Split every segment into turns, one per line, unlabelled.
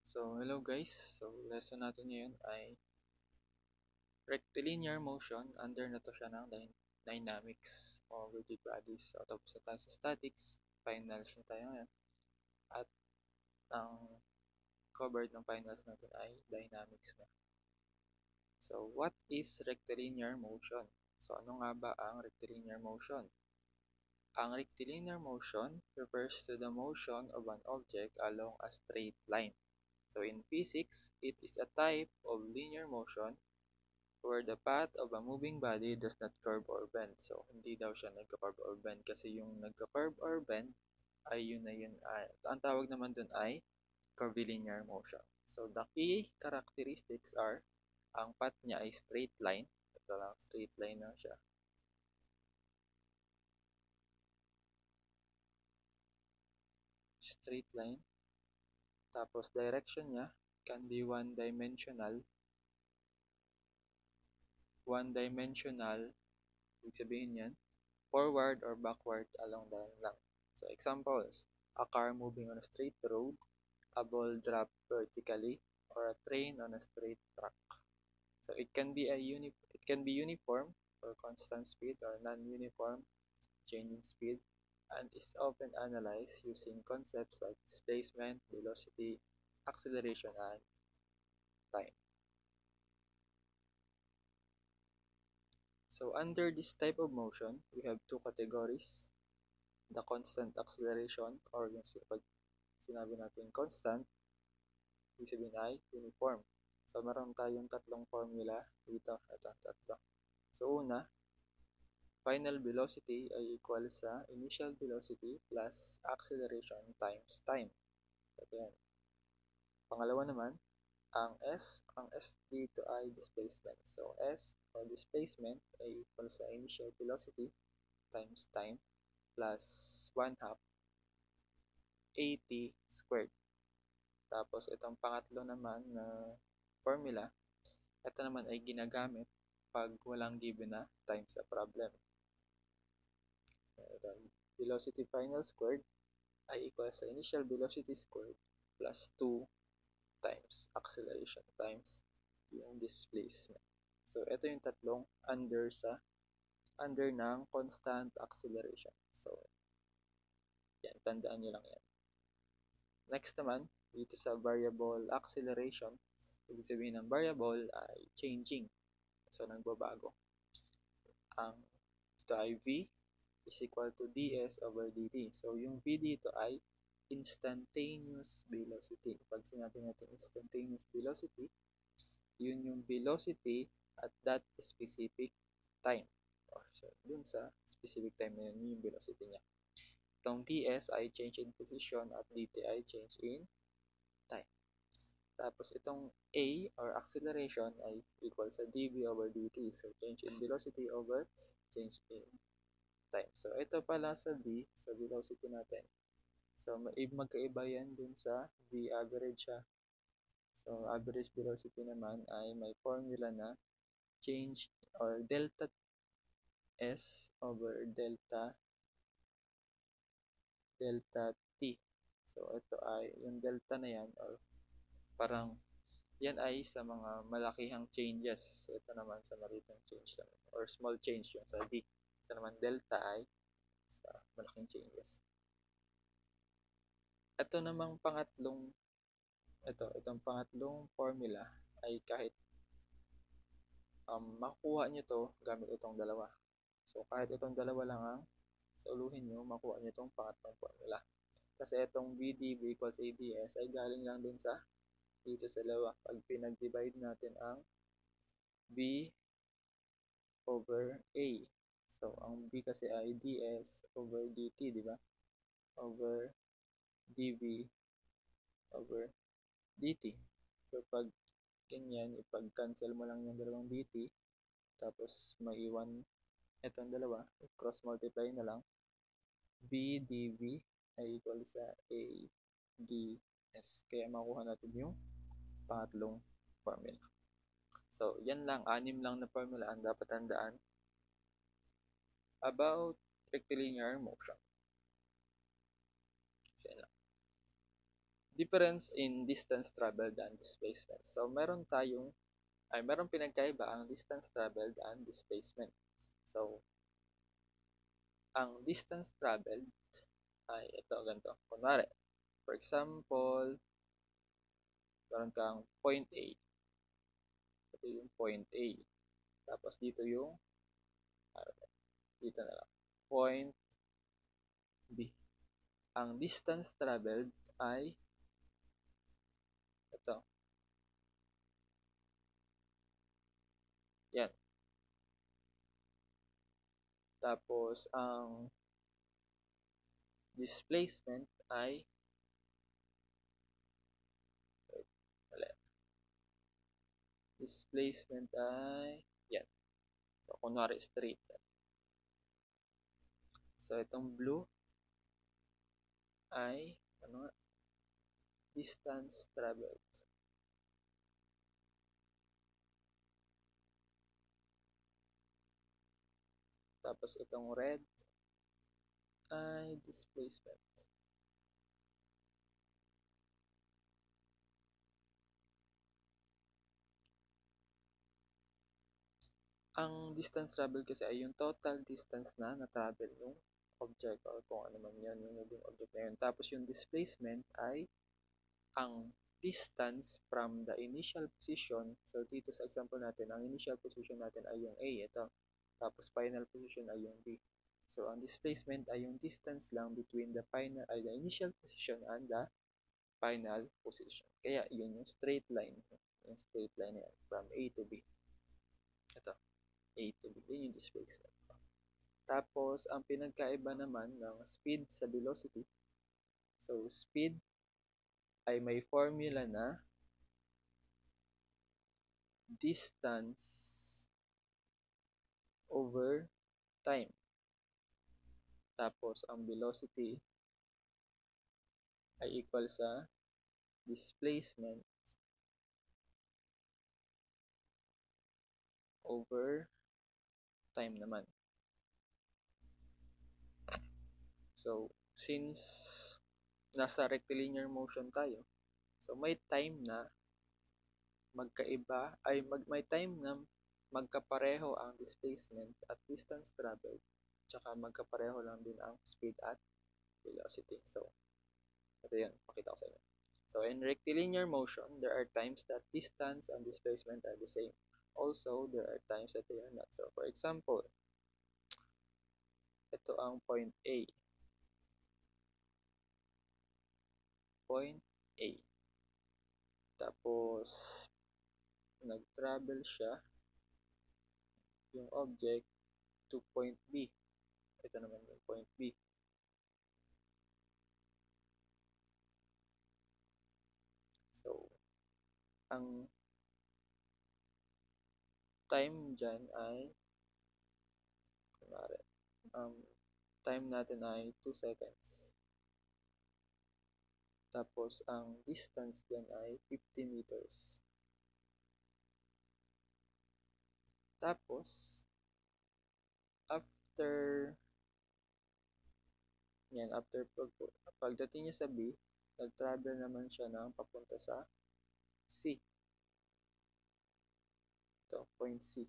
So, hello guys. So, lesson natin ngayon ay rectilinear motion. Under na to siya ng dynamics o rigid bodies. So, tapos na tayo sa statics. Finals na tayo ngayon. At ang covered ng finals natin ay dynamics na. So, what is rectilinear motion? So, ano nga ba ang rectilinear motion? Ang rectilinear motion refers to the motion of an object along a straight line. So, in physics, it is a type of linear motion where the path of a moving body does not curve or bend. So, hindi daw siya nagka-curve or bend kasi yung nagka-curve or bend ay yun na yun. Ang tawag naman dun ay curvilinear motion. So, the key characteristics are ang path niya ay straight line. Ito lang, straight line na siya. Straight line. Tapos, direction niya can be one-dimensional. One-dimensional, ibig sabihin yan, forward or backward along the line. So examples, a car moving on a straight road, a ball dropped vertically, or a train on a straight track. So it can be uniform or constant speed or non-uniform changing speed and is often analyzed using concepts like displacement, velocity, acceleration, and time. So under this type of motion, we have two categories. The constant acceleration or yung pag sinabi natin constant, ibig sabihin ay uniform. So meron tayong tatlong formula dito. Ito, tatlo. So una, final velocity ay equal sa initial velocity plus acceleration times time. Ito yan. Pangalawa naman, ang S dito ay displacement. So S or displacement ay equal sa initial velocity times time plus 1/2 AT squared. Tapos itong pangatlo naman na formula, ito naman ay ginagamit pag walang given na time sa problem. Ito, velocity final squared ay equal sa initial velocity squared plus 2 times acceleration times yung displacement. So ito yung tatlong under ng constant acceleration. So yan, tandaan nyo lang yan. Next naman, dito sa variable acceleration, ibig sabihin ng variable ay changing. So, nagbabago. Ang ito ay V is equal to ds over dt. So, yung V dito ay instantaneous velocity. Pag sinabi natin instantaneous velocity, yun yung velocity at that specific time. So, dun sa specific time na yun, yung velocity niya. Itong ds ay change in position at dt ay change in time. Tapos itong a or acceleration ay equal sa dv over dt. So change in velocity over change in time. So ito pala sa v, sa velocity natin. So magkaiba yan dun sa v average siya. So average velocity naman ay may formula na change or delta s over delta t. So ito ay yung delta na yan or parang yan ay sa mga malakihang changes. Ito naman sa malitang change lang or small change yung sa D. Ito naman delta ay sa malaking changes. Itong pangatlong formula ay kahit makuha nyo to gamit itong dalawa. So kahit itong dalawa lang ang sauluhin nyo, makuha nyo itong pangatlong formula. Kasi itong VDV equals ADS ay galing lang din sa dito sa dalawa. Pag pinag-divide natin ang B over A. So, ang B kasi ay ds over dt, di ba? Over dv over dt. So, pag ganyan, ipag-cancel mo lang yung dalawang dt, tapos maiwan itong dalawa, cross multiply na lang, b dv ay equal sa a ds. Kaya makuha natin yung pangatlong formula. So, yan lang, 6 lang na formula ang dapat tandaan about rectilinear motion. difference in distance traveled and displacement. So, meron pinagkaiba ang distance traveled and displacement. So, ang distance traveled ay ito, ganito. Kunwari, for example, meron kang point A. Ito yung point A. Tapos dito yung, dito na lang, point B. Ang distance traveled ay ito. Yan. Tapos, ang displacement ay yan. So, kunwari straight. So, itong blue ay distance traveled. Tapos, itong red ay displacement. Ang distance traveled kasi ay yung total distance na na-travel ng object or kung ano man yun, yung moving object na yun. Tapos yung displacement ay ang distance from the initial position. So dito sa example natin, ang initial position natin ay yung A, ito. Tapos final position ay yung B. So ang displacement ay yung distance lang between the initial position and the final position. Kaya yun yung straight line. Yung straight line yan from A to B. Ito. A to B. Yun yung displacement. Tapos, ang pinagkaiba naman ng speed sa velocity. So, speed ay may formula na distance over time. Tapos, ang velocity ay equal sa displacement over time naman. So, since nasa rectilinear motion tayo, so may time na may time na magkapareho ang displacement at distance traveled, tsaka magkapareho lang din ang speed at velocity. So, ito yun, pakita ko sa inyo. So, in rectilinear motion, there are times that distance and displacement are the same. Also, there are times that they are not. So, for example, ito ang point A. Point A. Tapos, nag-travel siya, yung object, to point B. Ito naman yung point B. So, ang time dyan ay, kunwari, time natin ay 2 seconds. Tapos, ang distance dyan ay 50 meters. Tapos, after pagdating niya sa B, nag-travel naman siya ng papunta sa C. Ito, point C.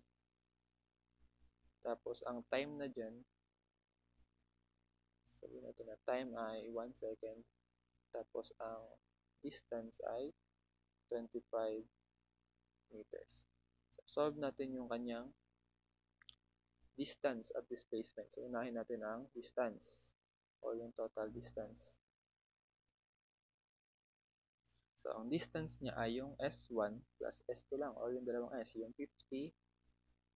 Tapos, ang time na dyan, sabihin natin na time ay 1 second. Tapos, ang distance ay 25 meters. So, solve natin yung kanyang distance at displacement. So, unahin natin ang distance o yung total distance. So, ang distance niya ay yung S1 plus S2 lang or yung dalawang S, yung 50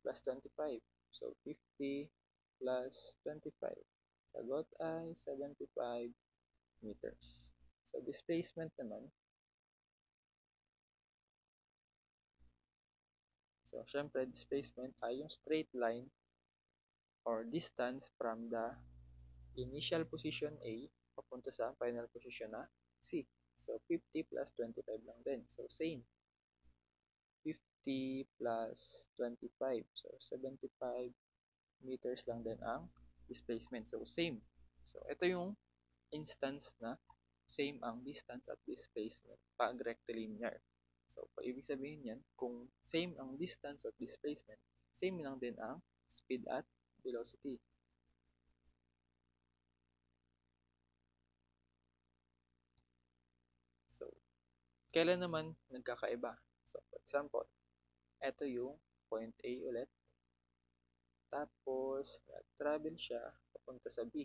plus 25. So, 50 plus 25. Sagot ay 75 meters. So, displacement naman. So, syempre, displacement ay yung straight line or distance from the initial position A papunta sa final position na C. So, 50 plus 25 lang din. So, same. 50 plus 25. So, 75 meters lang din ang displacement. So, same. So, ito yung instance na same ang distance at displacement pag rectilinear. So, ibig sabihin yan, kung same ang distance at displacement, same lang din ang speed at velocity. So, kailan naman nagkakaiba? So, for example, ito yung point A ulit. Tapos, nag-travel siya papunta sa B.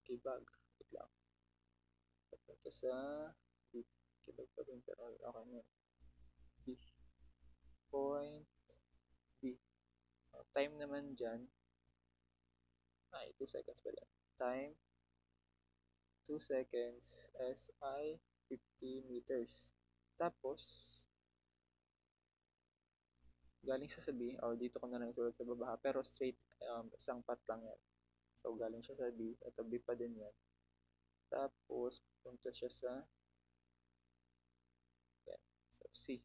Kibag. Wait lang. Papunta sa B. Kibag pa rin pero okay na. B. Point B. Time naman dyan. 2 seconds pala. Time 2 seconds SI 50 meters. Tapos, galing siya sa B, or dito ko na lang isulat sa baba, pero straight, isang path lang yan. So, galing siya sa B, ito B pa din yan. Tapos, punta siya sa, yan, so C.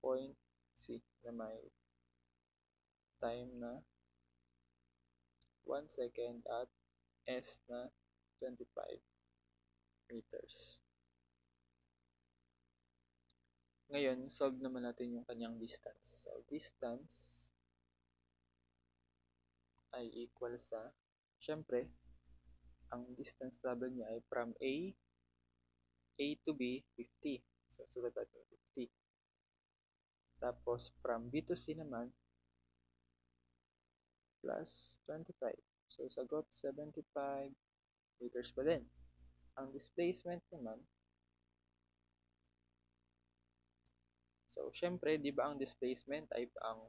Point C na may time na 1 second at S na 25 meters. Ngayon, solve naman natin yung kanyang distance. So, distance ay equal sa, syempre, ang distance travel niya ay from A to B, 50. So, sulat natin 50. Tapos, from B to C naman, plus 25. So, sagot, 75 meters pa din. Ang displacement naman, so, syempre, di ba ang displacement ay ang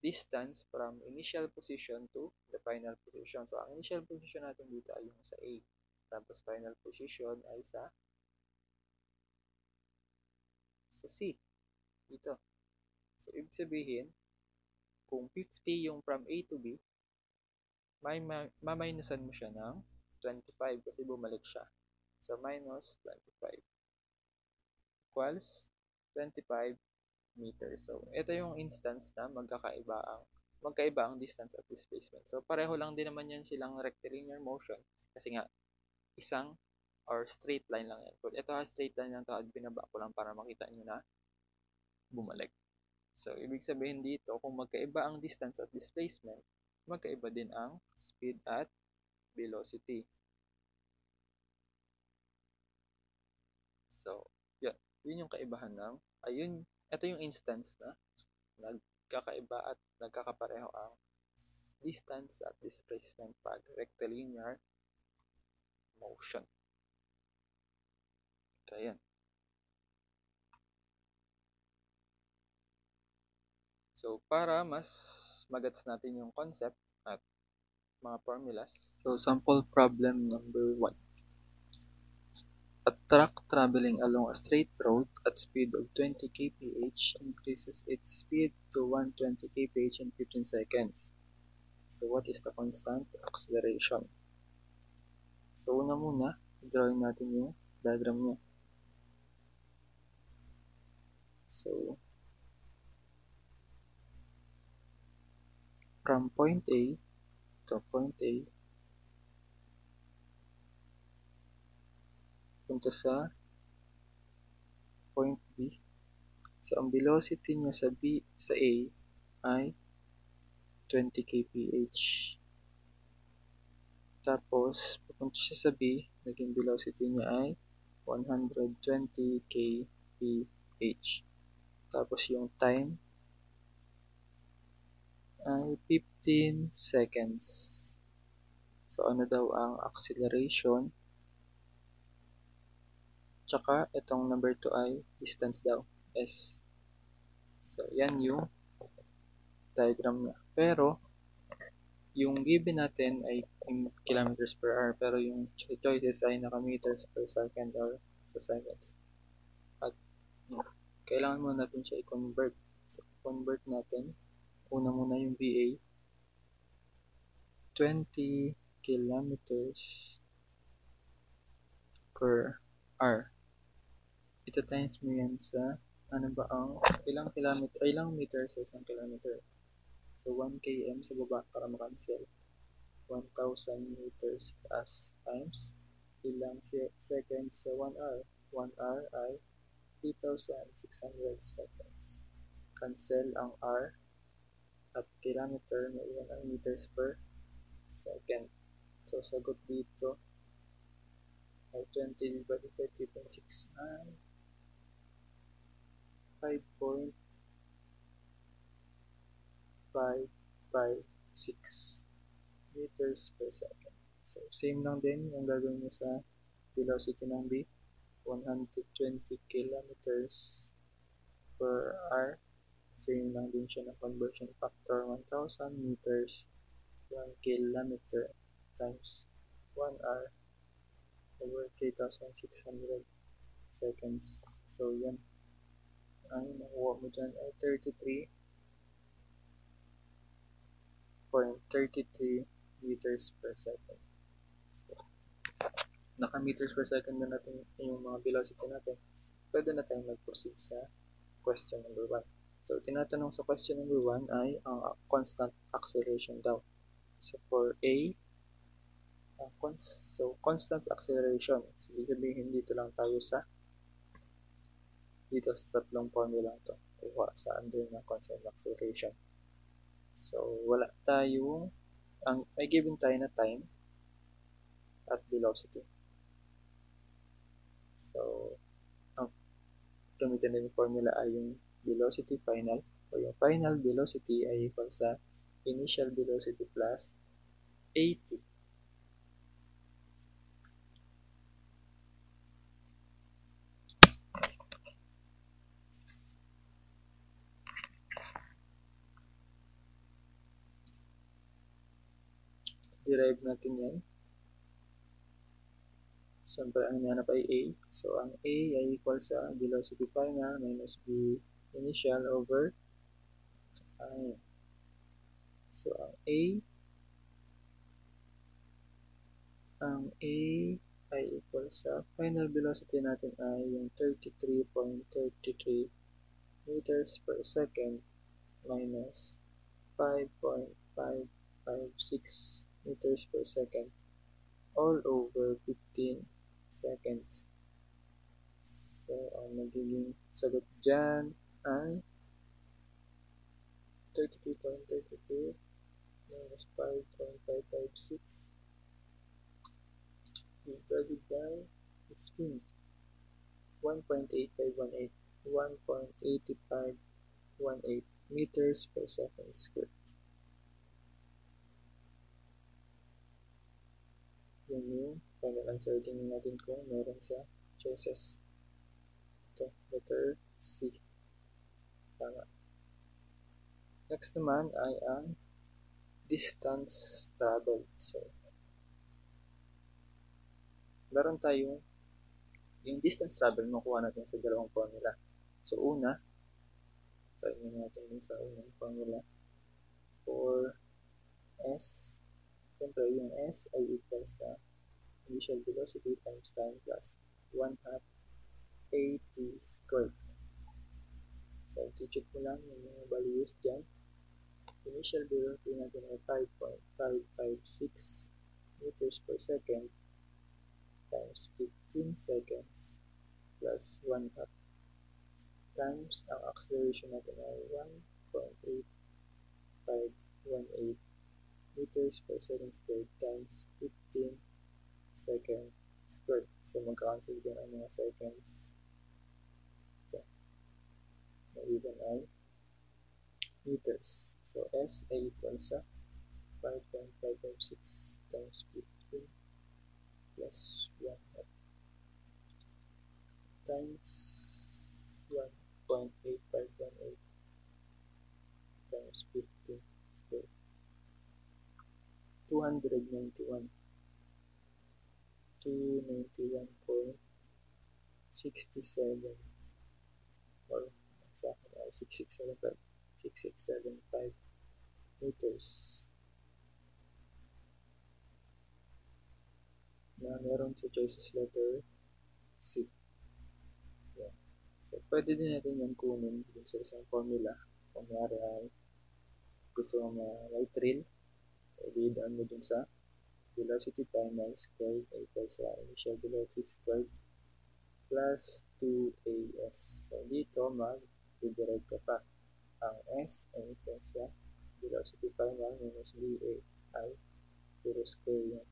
distance from initial position to the final position. So, ang initial position natin dito ay yung sa A. Tapos, final position ay sa C. Dito. So, ibig sabihin, kung 50 yung from A to B, maminusan mo siya ng 25 kasi bumalik siya. So, minus 25 equals 25 meters. So, ito yung instance na magkaiba ang distance at displacement. So, pareho lang din naman yan silang rectilinear motion kasi nga, isang or straight line lang yan. Kung ito straight line lang ito at binaba ko lang para makita nyo na bumalik. So, ibig sabihin dito, kung magkaiba ang distance at displacement, magkaiba din ang speed at velocity. So, yun yung kaibahan ng, ito yung instance na nagkakaiba at nagkakapareho ang distance at displacement pag rectilinear motion. Kaya yan. So, para mas magets natin yung concept at mga formulas. So, sample problem number 1. A truck traveling along a straight road at speed of 20 kph increases its speed to 120 kph in 15 seconds. So, what is the constant acceleration? So, una muna, drawing natin yung diagram niya. So, from point A to point A, punta sa point B. So, ang velocity niya sa A ay 20 kph. Tapos, papunta siya sa B, naging velocity niya ay 120 kph. Tapos, yung time ay 15 seconds. So, ano daw ang acceleration? Tsaka, itong number 2 ay distance daw, S. So, yan yung diagram niya. Pero, yung given natin ay in kilometers per hour, pero yung choices ay naka-meters per second or sa seconds. At kailangan muna natin siya i-convert. So, convert natin. Una muna yung VA. 20 kilometers per hour. Ito times mo yan sa, ano ba ang, ilang meters sa isang kilometer. So, So, 1 km sa baba para makancel. 1,000 meters as times ilang seconds sa 1 hour. 1 hour ay 3,600 seconds. Cancel ang hour at kilometer na iwan ang meters per second. So, sagot dito ay 20 divided by 3.6 ay 5.556 meters per second. So, same lang din yung gagawin mo sa velocity ng B. 120 kilometers per hour. Same lang din siya ng conversion factor 1,000 meters 1 kilometer times 1 hour over 3,600 seconds. So, yan. Ang nakuha mo dyan ay 33.33 meters per second. So, naka-meters per second na natin yung mga velocity natin. Pwede na tayong mag-proceed sa question number 1. So, tinatanong sa question number 1 ay ang constant acceleration daw. So, for A, constant acceleration. So, ibig sabihin dito lang tayo sa tatlong formula to. Kuha sa under ng constant acceleration. So, wala tayong, may given tayo na time at velocity. So, ang gamitin na yung formula ay yung velocity final o yung final velocity ay equal sa initial velocity plus 80. Derive natin yan. Siyempre, ang hinahanap ay A. So, ang A ay equal sa velocity final minus B initial over time. So, ang A ay equal sa final velocity natin ay yung 33.33 meters per second minus 5.556 meters per second all over 15 seconds. So, ang magiging sagot dyan ay 33.32 minus 5.556 divided by 15. 1.8518 1.8518 meters per second squared. Yun yung final answer din natin kung meron sa choices. Ito, letter C. Tama. Next naman ay ang distance traveled. So, meron tayong yung distance travel makuha natin sa dalawang formula. So, una, try natin yung sa unang formula. For S, siyempre yung S ay equal sa initial velocity times time plus 1 half AT squared. So, i-check mo lang yung mga values dyan. Initial velocity natin ay 5.556 meters per second times 15 seconds plus 1 half times ang acceleration natin ay 1.8518 meters per second squared times 15 second squared. So, magka-cancel din ang mga seconds. Ito. Maiwan ay meters. So, S ay equal sa 5.556 times 15 plus 1 half times 1.8518 times 15 squared. 291.67 or sa akin ay 6675 meters na meron sa choices letter C. Yeah. So, pwede din natin yung kunin dun sa isang formula. Kunyari ay gusto mo may thrill, i-down mo dun sa velocity final squared equals sa initial velocity squared plus 2as. So, dito mag-derive ka pa. Ang s ay equals sa velocity final minus va ay puro square yan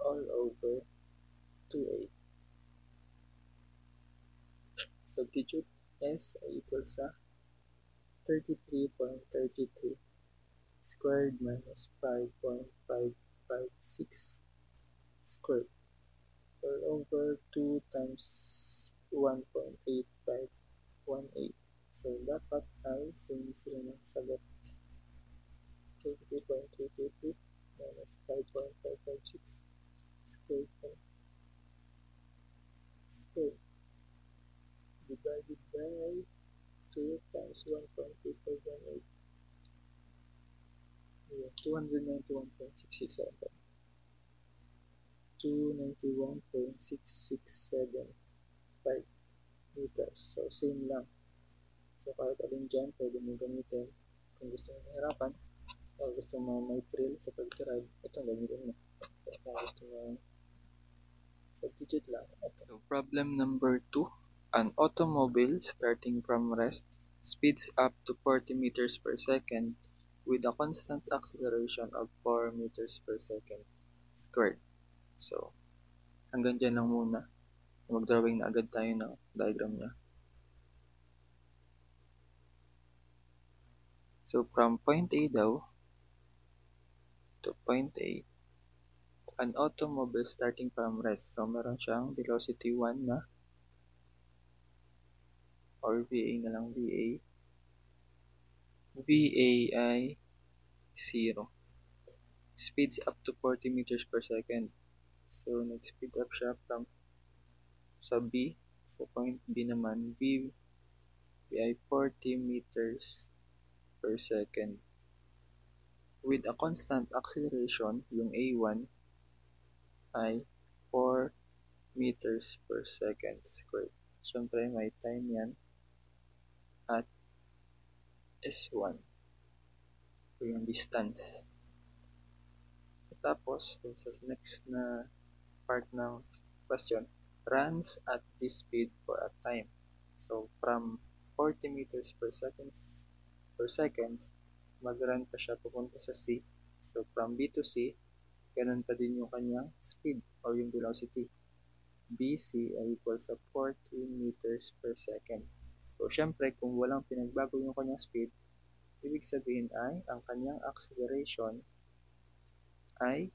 all over 2a. Substitute s ay equals sa 33.33 squared minus 5.556 squared all over 2 times 1.8518. So, dapat ay same sila ng sagot. 33.33 minus 5.556 squared divided by 2 times 1.8518. 291.667 291.6675 meters. So, same lang. So, kahit alin dyan, pwede mo gamitin. Kung gusto mo mahirapan, o gusto mo may thrill sa pag-drive, ito gamitin mo. Kung gusto mo substitute lang. Ito. So, problem number 2. An automobile starting from rest speeds up to 40 meters per second with a constant acceleration of 4 meters per second squared. So, hanggang dyan lang muna. Mag-drawing na agad tayo ng diagram niya. So, from point A daw to point A, an automobile starting from rest. So, meron siyang velocity 1 na or VA na lang, VA. VA ay 0. Speeds up to 40 meters per second. So, nag-speed up siya from sa B. Sa point B naman, V ay 40 meters per second. With a constant acceleration, yung A1 ay 4 meters per second squared. Siyempre, may time yan at S1. So, yung distance. Tapos, dun sa next na part ng question, runs at this speed for a time. So, from 40 meters per seconds, mag-run pa siya pupunta sa C. So, from B to C, ganun pa din yung kanyang speed or yung velocity. BC ay equal sa 40 meters per second. So, syempre, kung walang pinagbago yung kanyang speed, ibig sabihin ay ang kanyang acceleration ay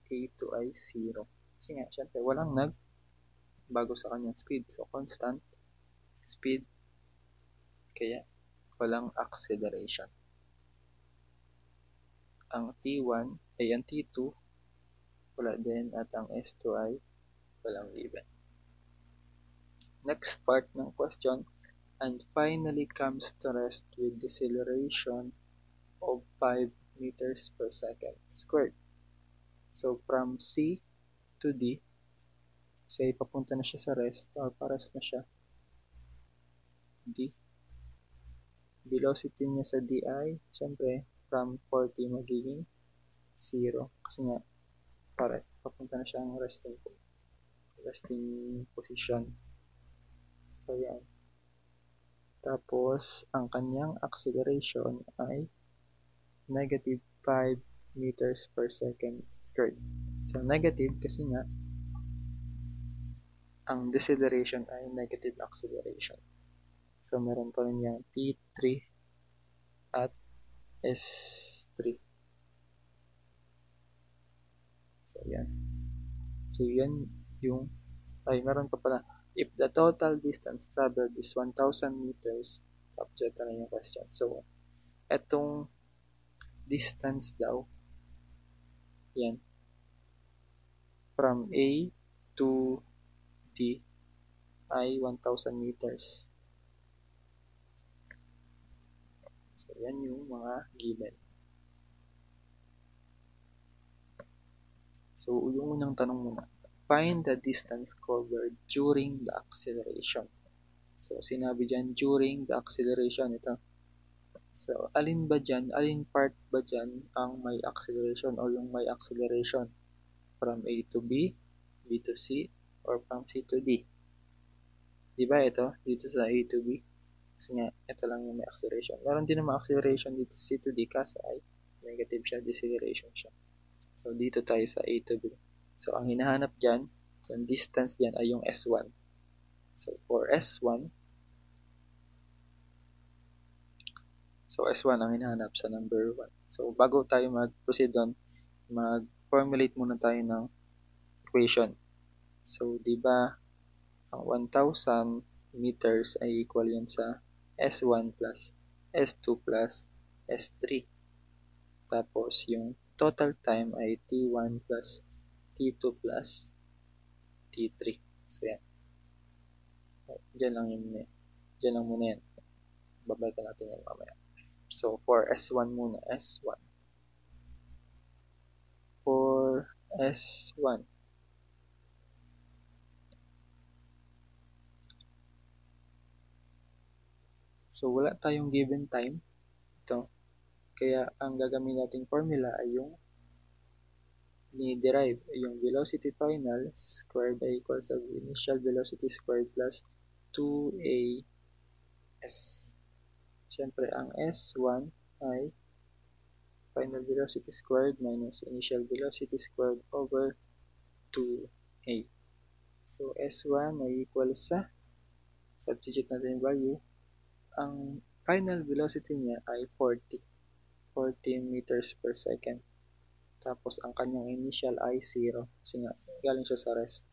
A2 ay 0. Kasi nga, syempre, walang nagbago sa kanyang speed. So, constant speed, kaya walang acceleration. Ang T1 ay ang T2, wala din, at ang S2 ay walang given. Next part ng question, and finally comes to rest with deceleration of 5 meters per second squared. So, from C to D, say papunta na siya sa rest or parest na siya, D. Velocity niya sa D ay, syempre, from 40 magiging 0. Kasi nga, papunta na siya ang resting position. So, yan. Tapos, ang kanyang acceleration ay negative 5 meters per second squared. So, negative kasi nga, ang deceleration ay negative acceleration. So, meron pa rin yung T3 at S3. So, yan. So, yan yung, meron pa pala. If the total distance traveled is 1,000 meters, tapos ito na yung question. So, etong distance daw, yan, from A to D ay 1,000 meters. So, yan yung mga given. So, yung unang tanong muna. Find the distance covered during the acceleration. So, sinabi dyan, during the acceleration, ito. So, alin part ba dyan ang may acceleration o yung may acceleration? From A to B, B to C, or from C to D? Diba ito, dito sa A to B? Kasi nga, ito lang yung may acceleration. Meron din naman acceleration dito sa C to D kasi ay negative siya, deceleration siya. So, dito tayo sa A to B. So, ang hinahanap dyan, so, ang distance dyan ay yung S1. So, for S1, so S1 ang hinahanap sa number 1. So, bago tayo mag-proceed doon, mag-formulate muna tayo ng equation. So, di ba ang 1,000 meters ay equal yun sa S1 plus S2 plus S3. Tapos, yung total time ay T1 plus T2 plus T3. So, yan. Diyan lang muna yan. Babalikan natin yan mamaya. So, for S1 muna, S1. For S1. So, wala tayong given time. Ito. Kaya, ang gagamitin nating formula ay yung ni-derive. Yung velocity final squared ay equal sa initial velocity squared plus 2as. Siyempre, ang S1 ay final velocity squared minus initial velocity squared over 2a. So, S1 ay equal sa, substitute natin yung value, ang final velocity niya ay 40 meters per second. Tapos, ang kanyang initial ay 0 kasi nga, galing siya sa rest.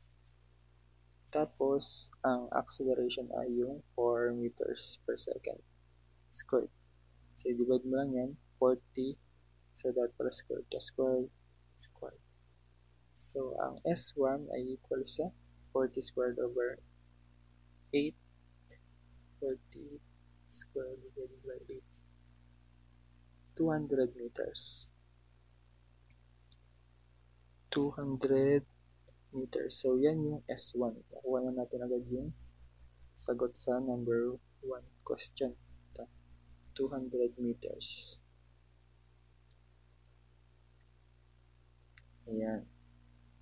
Tapos, ang acceleration ay yung 4 meters per second squared. So, divide mo lang yan, 40, so that plus squared to squared. So, ang S1 ay equal sa 40 squared over 8, 40 squared divided by 8, 200 meters. 200 meters. So, yan yung S1. Nakuha na natin agad yung sagot sa number 1 question. 200 meters. Ayan.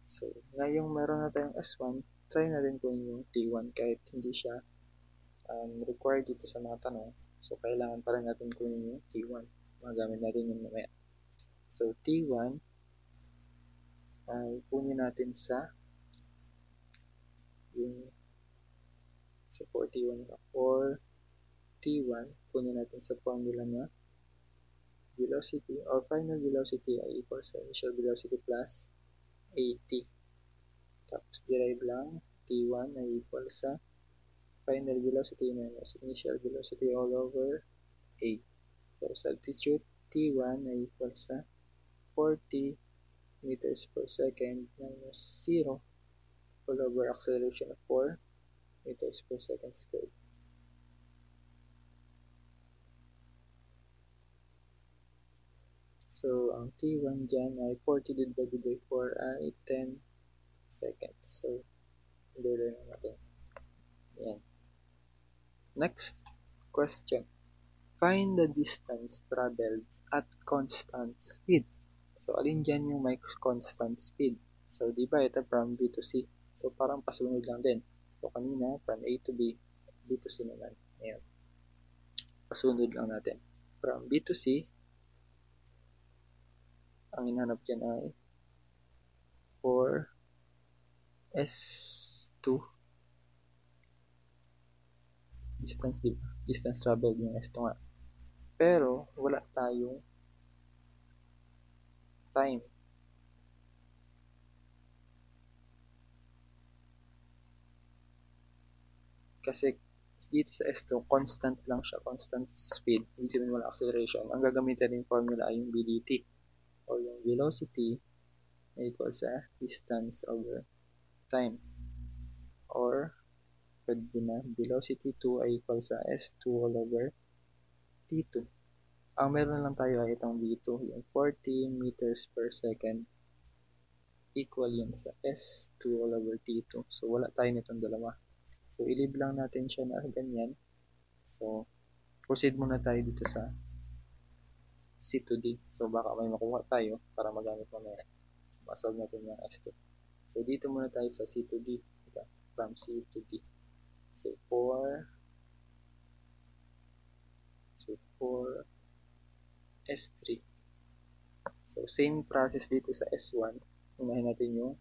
So, ngayong meron na tayong S1, try natin kung yung T1 kahit hindi siya required dito sa mga tanong. So, kailangan pa rin natin kunin yung T1. Magamit natin yung mamaya. So, T1 ay kunin natin sa yung sa 41 or T1 kunin natin sa formula na velocity or final velocity ay equal sa initial velocity plus 80. Tapos derive lang, T1 ay equal sa final velocity minus initial velocity all over 8. So substitute, T1 ay equal sa 40 meters per second minus 0 all over acceleration of 4 meters per second squared. So, ang T1 dyan ay 40 divided by 4 ay 10 seconds. So, i-learn natin. Yan. Next question. Find the distance traveled at constant speed. So, alin dyan yung may constant speed? So, di ba ito from B to C? So, parang pasunod lang din. So, kanina, from A to B, B to C naman. Ayan. Pasunod lang natin. From B to C, ang hinanap dyan ay for S2 distance, diba? Distance traveled yung S2 nga. Pero, wala tayong time. Kasi, dito sa S2, constant lang siya, constant speed. Ibig sabihin wala acceleration. Ang gagamitin yung formula ay yung VDT o yung velocity equal sa distance over time. Or, pwede din na, velocity 2 ay equal sa S2 all over T2. Ang meron lang tayo ay itong V2, yung 40 meters per second equal yun sa S2 all over T2. So, wala tayo nitong dalawa. So, i-leave lang natin siya na ganyan. So, proceed muna tayo dito sa C to D. So, baka may makuha tayo para magamit mamaya. So, masolve natin yung S2. So, dito muna tayo sa C to D. Diba? From C to D. So, 4 S3. So, same process dito sa S1. Unahin natin yung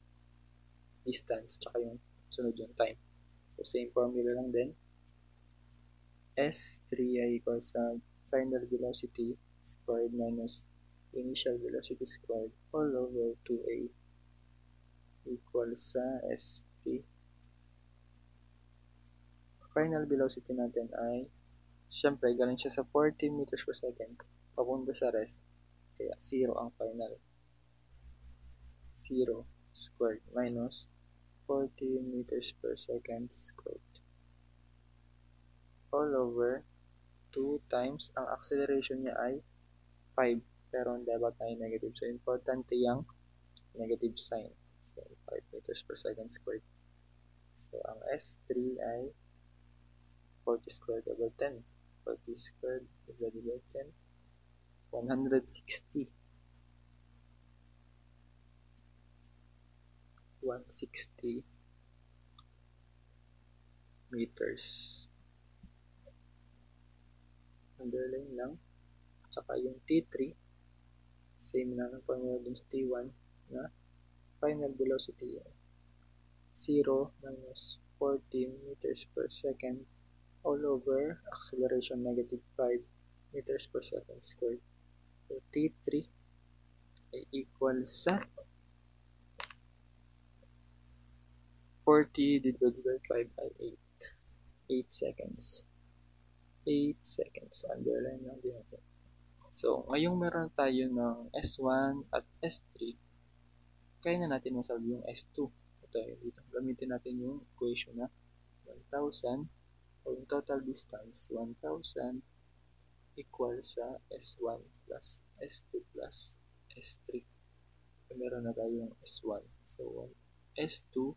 distance, tsaka yung sunod yung time. So, same formula lang din. S3 ay equals sa final velocity squared minus initial velocity squared all over 2a equals sa S3. Final velocity natin ay, syempre, galing siya sa 40 meters per second papunta sa rest. Kaya 0 ang final. 0 squared minus 40 meters per second squared all over 2 times ang acceleration niya ay 5, pero ang dapat ay negative. So, importante yung negative sign. So, 5 meters per second squared. So, ang S3 ay 40 squared over 10. 40 squared divided by 10. 160. 160 meters. Underline lang. Tsaka yung T3, same na ng formula dun sa T1 na final velocity 0 minus 14 meters per second all over acceleration negative 5 meters per second squared. So, T3 ay equal sa 40 divided by 5 ay 8. 8 seconds. 8 seconds. Underline lang din natin. So, ngayong meron tayo ng S1 at S3, kaya na natin masolve yung S2. Ito, dito. Gamitin natin yung equation na 1,000 o yung total distance 1,000 equal sa S1 plus S2 plus S3. So, meron na tayong S1. So, S2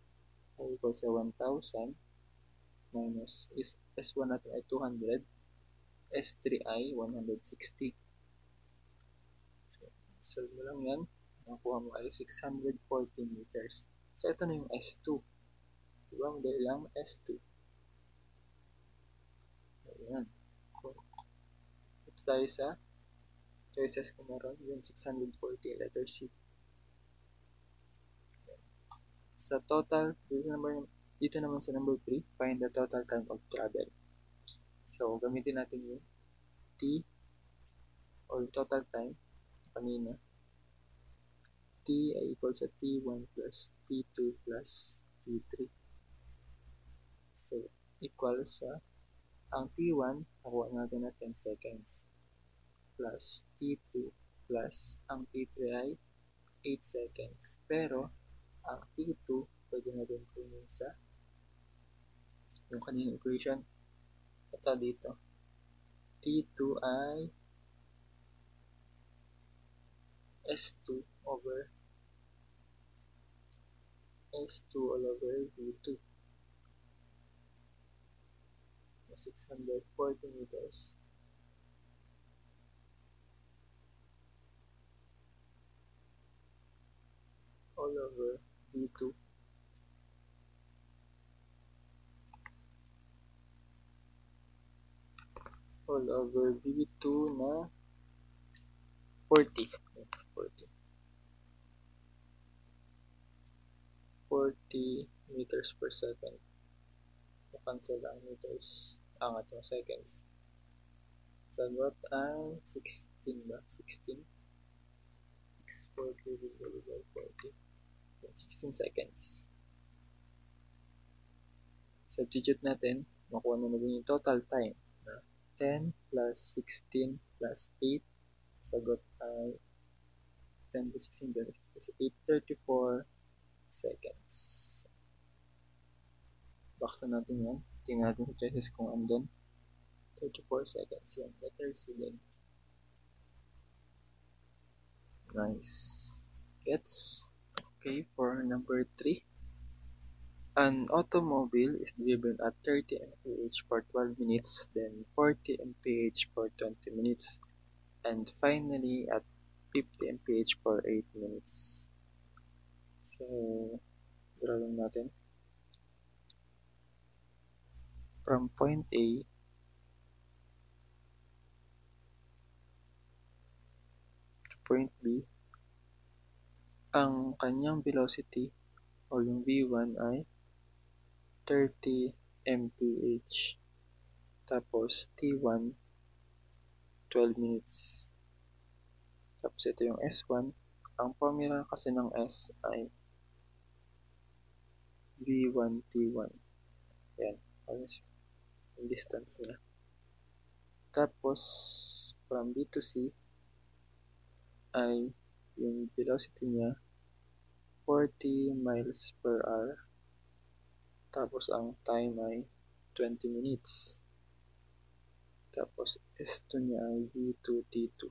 ay equal sa 1,000 minus S1 natin ay 200. S3 ay 160. So, solve mo lang yan. Nakuha mo ay 614 meters. So, ito na yung S2. Diba? Madali lang S2. Ayan. Ito tayo sa choices ko meron. Yung 640, letter C. Sa total, dito naman sa number 3, find the total time of travel. So, gamitin natin yung T or total time kanina. T ay equal sa T1 plus T2 plus T3. So, equal sa ang T1, nakuha natin na 10 seconds plus T2 plus ang T3 ay 8 seconds. Pero, ang T2, pwede natin kunin sa yung kanina equation. Ito dito. T2 ay S2 over S2 all over V2. 640 meters. All over V2. All over V2 na 40. 40 meters per second. Cancel ang meters. Angat yung seconds. Sagot ay 16 ba? 16? 640 divided by 40. 16 seconds. Substitute natin. Makuha na din yung total time. 10 plus 16 plus 8. Sagot ay 10 plus 16 plus 8, 34 seconds. Baksan natin yan. Tingnan natin sa choices kung andun. 34 seconds yan. Letter C din. Nice. Gets? Okay, for number 3. An automobile is driven at 30 mph for 12 minutes, then 40 mph for 20 minutes. and finally at 50 mph for 8 minutes. So, draw lang natin. From point A to point B, ang kanyang velocity o yung V1 ay 30 mph. Tapos T1, 12 minutes. Tapos ito yung S1. Ang formula kasi ng S ay V1 T1. Yan. Yung distance niya. Tapos from B to C ay yung velocity niya 40 miles per hour. Tapos ang time ay 20 minutes. Tapos S2 niya ay V2 T2.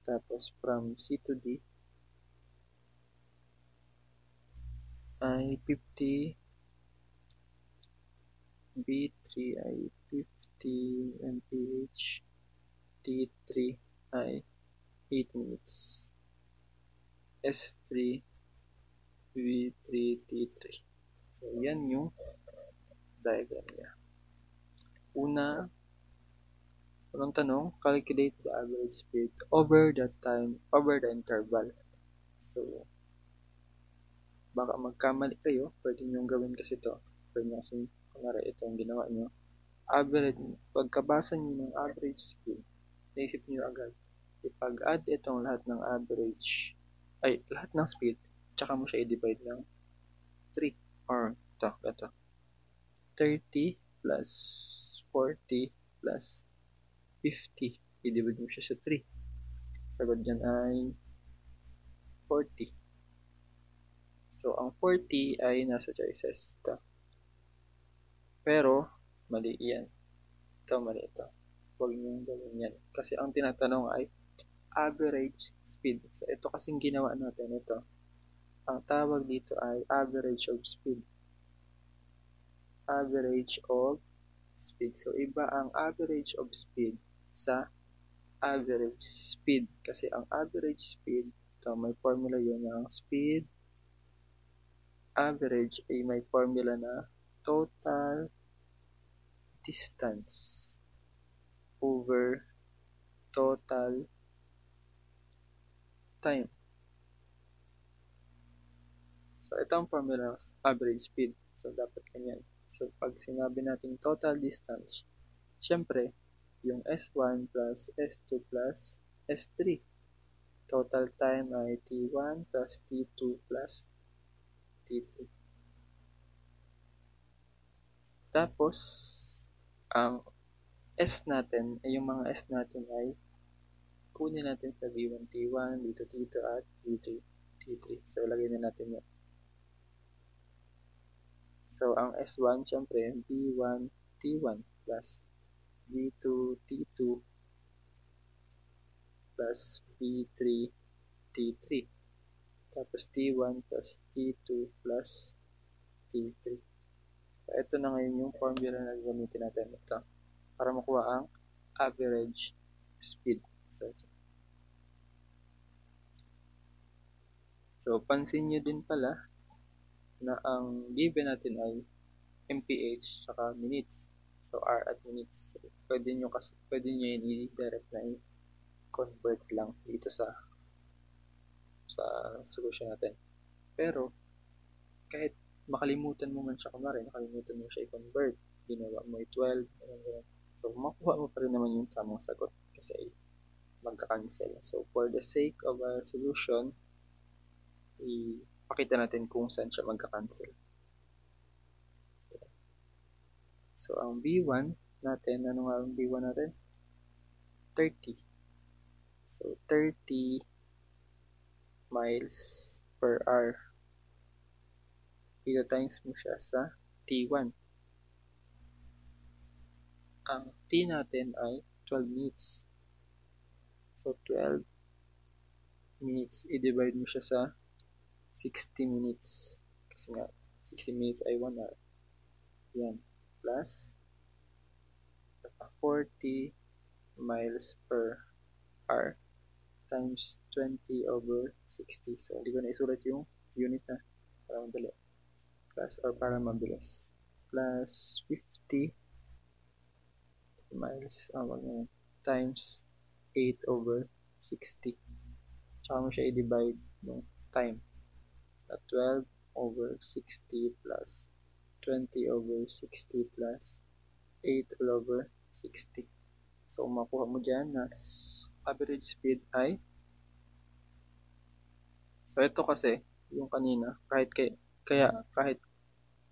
Tapos from C to D ay 50, B3 ay 50 mph, T3 ay 8 minutes, S3, V3, T3. So, yan yung diagram niya. Unang tanong, calculate the average speed over the interval. So, baka magkamali kayo, pwede nyo gawin kasi ito. Pwede nyo kasi, kunwari, ito ang ginawa nyo. Pagkabasa nyo ng average speed, naisip nyo agad, ipag-add itong lahat ng lahat ng speed, tsaka mo siya i-divide ng 3, or ito, 30 plus 40 plus 50, i-divide mo siya sa 3. Sagot dyan ay 40. So, ang 40 ay nasa choices. Ito. Pero, mali yan. Mali ito. Huwag nyo gawin yan. Kasi ang tinatanong ay average speed. So, ito kasing ginawa natin. Ito. Ang tawag dito ay average of speed. Average of speed. So, iba ang average of speed sa average speed. Kasi ang average speed, ito, may formula yun ng speed average ay may formula na total distance over total time. So, ito ang formula ng average speed. So, dapat ganyan. So, pag sinabi natin total distance, syempre, yung S1 plus S2 plus S3. Total time ay T1 plus T2 plus T3. Tapos, ang S natin, yung mga S natin ay kunin natin sa V1 T1, V2 T2 at V3 T3. So, lagay na natin yan. So, ang S1, syempre, V1 T1 plus V2 T2 plus V3 T3. Tapos T1 plus T2 plus T3. So, ito na ngayon yung formula na gamitin natin ito para makuha ang average speed. So, pansin nyo din pala na ang given natin ay mph saka minutes. So, hour at minutes. So, pwede nyo yun i-direct na i-convert lang dito sa solution natin. Pero, kahit makalimutan mo man siya, nakalimutan mo siya i-convert, ginawa mo 12, so makuha mo pa rin naman yung tamang sagot kasi magka-cancel. So, for the sake of our solution, ipakita natin kung saan siya magka-cancel. So, ang V1 natin, ano nga ang V1 natin? 30. So, 30 miles per hour. Ito times mo siya sa T1. Ang T natin ay 12 minutes. So, 12 minutes, i-divide mo siya sa 60 minutes. Kasi nga, 60 minutes ay 1 hour. Yan. Plus 40 miles per R times 20 over 60. So, hindi ko na isulat yung unit na para madali. Plus or para mabilis. Plus 50 miles times 8 over 60. Tsaka mo siya i-divide ng time. At 12 over 60 plus 20 over 60 plus 8 all over 60. So, makuha mo dyan na average speed ay so, ito kasi yung kanina kaya kahit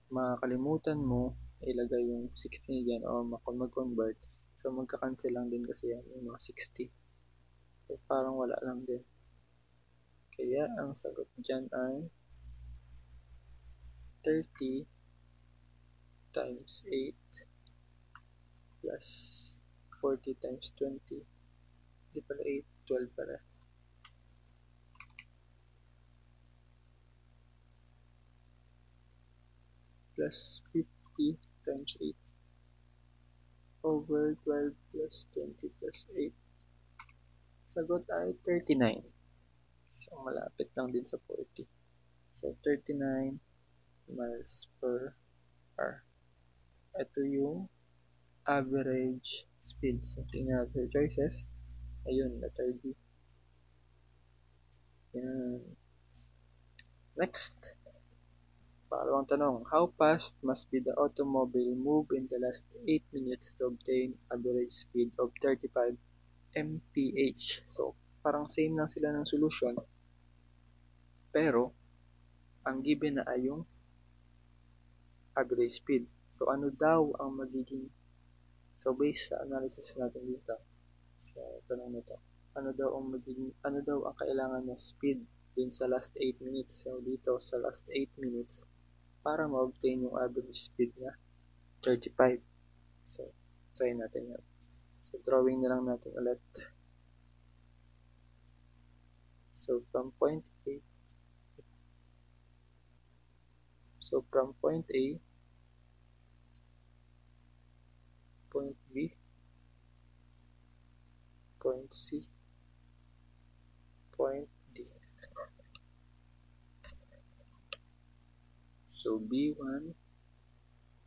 makakalimutan mo ilagay yung 60 dyan o mag-convert so, magka-cancel lang din kasi yan yung mga 60. So, parang wala lang din. Kaya, ang sagot dyan ay 30 times 8 plus 40 times 20. Hindi pala 8, 12 pala. Plus 50 times 8 over 12 plus 20 plus 8. Sagot ay 39. So, malapit lang din sa 40. So, 39 miles per hour. Ito yung average speed. So, tingnan natin sa choices. Ayun, letter B. Yan. Next. Pangalawang tanong. How fast must be the automobile move in the last 8 minutes to obtain average speed of 35 mph? So, parang same lang sila ng solution. Pero, ang given na ay yung average speed. So, ano daw ang magiging so, based sa analysis natin dito sa tanong nito, ano daw ang kailangan na speed dun sa last 8 minutes. So, dito sa last 8 minutes para ma-obtain yung average speed na 35. So, try natin yan. So, drawing na lang natin ulit. So, from point A, point B, point C, point D. So, B1,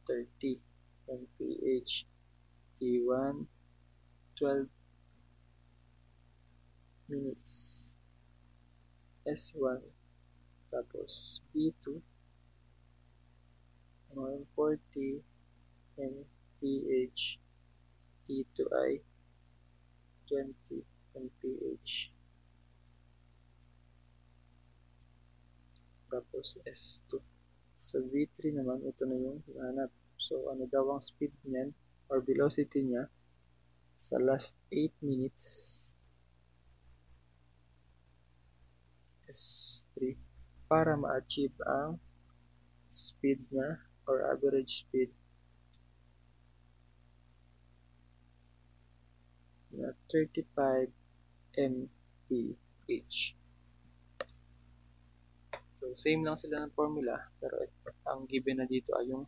30 mph, T1, 12 minutes, S1, tapos B2, 140 mph, T2 ay 20 mph, tapos S2. So, V3 naman, ito na yung hanap. So, ano daw ang speed niyan or velocity niya sa last 8 minutes S3 para ma-achieve ang speed niya or average speed na 35 mph. So, same lang sila ng formula pero ang given na dito ay yung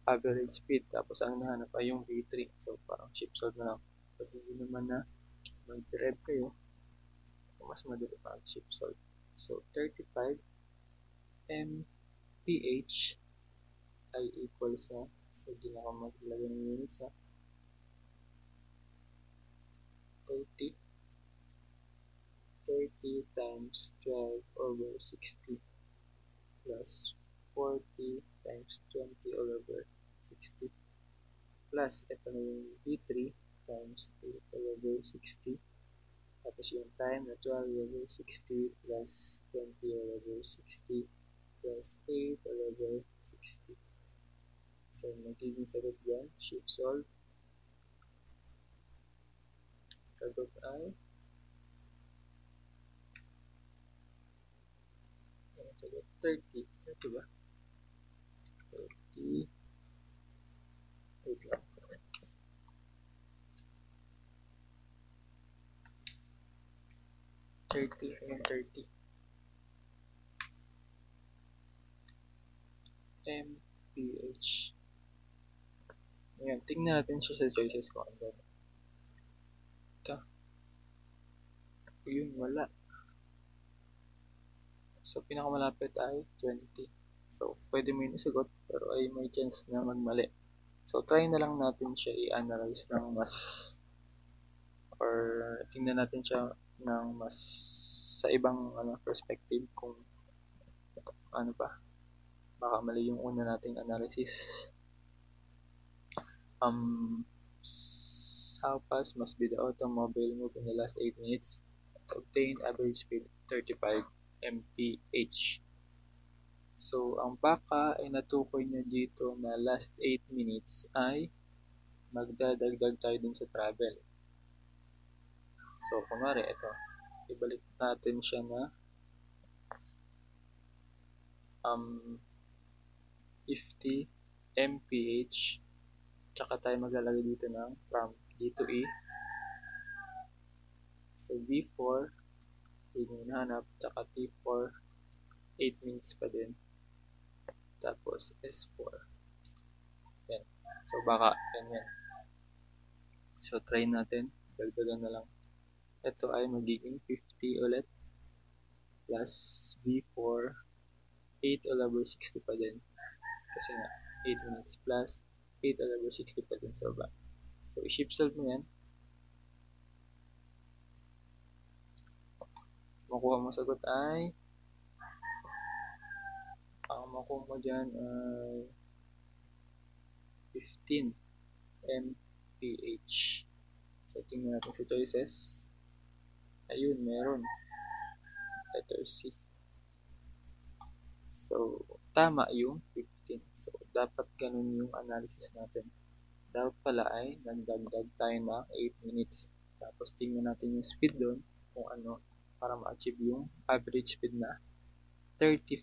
average speed tapos ang nahanap ay yung V3. So, parang chip solve na lang. Pwede naman na mag-derive kayo. So, mas madali pa ang chip solve. So, 35 mph ay equal sa so, di na ako maglagay ng units ha. 30 times 12 over 60 plus 40 times 20 all over 60 plus ito na yung V3 times 8 all over 60 tapos yung time na 12 over 60 plus 20 all over 60 plus 8 all over 60. So, magiging sagot yan, shift solve. Sagot ay 30. Ito ba? 30. Wait lang. 30 and 30. mph. Ayan, tingnan natin siya sa choices ko. Ito. Yun, wala. So, pinakamalapit ay 20. So, pwede mo yun isagot, pero ay may chance na magmali. So, try na lang natin siya i-analyze ng mas, or tingnan natin siya ng mas sa ibang perspective kung ano pa, baka mali yung una nating analysis. How fast must be the automobile move in the last 8 minutes to obtain average speed 35 mph. So, ang baka ay natukoy niya dito na last 8 minutes ay magdadagdag tayo dun sa travel. So, kunwari, ito. Ibalik natin siya na 50 mph. Tsaka tayo maglalagay dito ng from D to E. So, V4, yun yung hinahanap. Tsaka T4, 8 minutes pa din. Tapos, S4. Yan. So, baka, yan. So, try natin. Dagdagan na lang. Ito ay magiging 50 ulit. Plus V4, 8 all over 60 pa din. Kasi nga, 8 minutes plus 8 all over 60 pa din sa baba. So, i-shift solve mo yan. Makuha mo sagot ay ang makuha mo dyan ay 15 mph. So, tingnan natin sa choices. Ayun, meron. Letter C. So, tama yung 15. So, dapat ganun yung analysis natin. Dapat pala ay nagdagdag tayo ng 8 minutes. Tapos, tingnan natin yung speed doon kung ano para ma-achieve yung average speed na 35.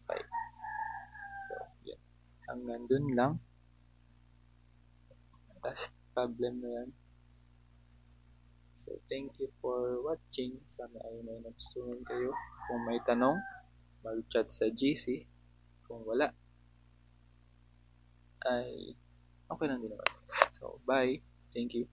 So, yan. Hanggang dun lang. Last problem na yan. So, thank you for watching. Sana ay may natutunan kayo. Kung may tanong, mag-chat sa GC. Kung wala, ay okay lang din naman. So, bye. Thank you.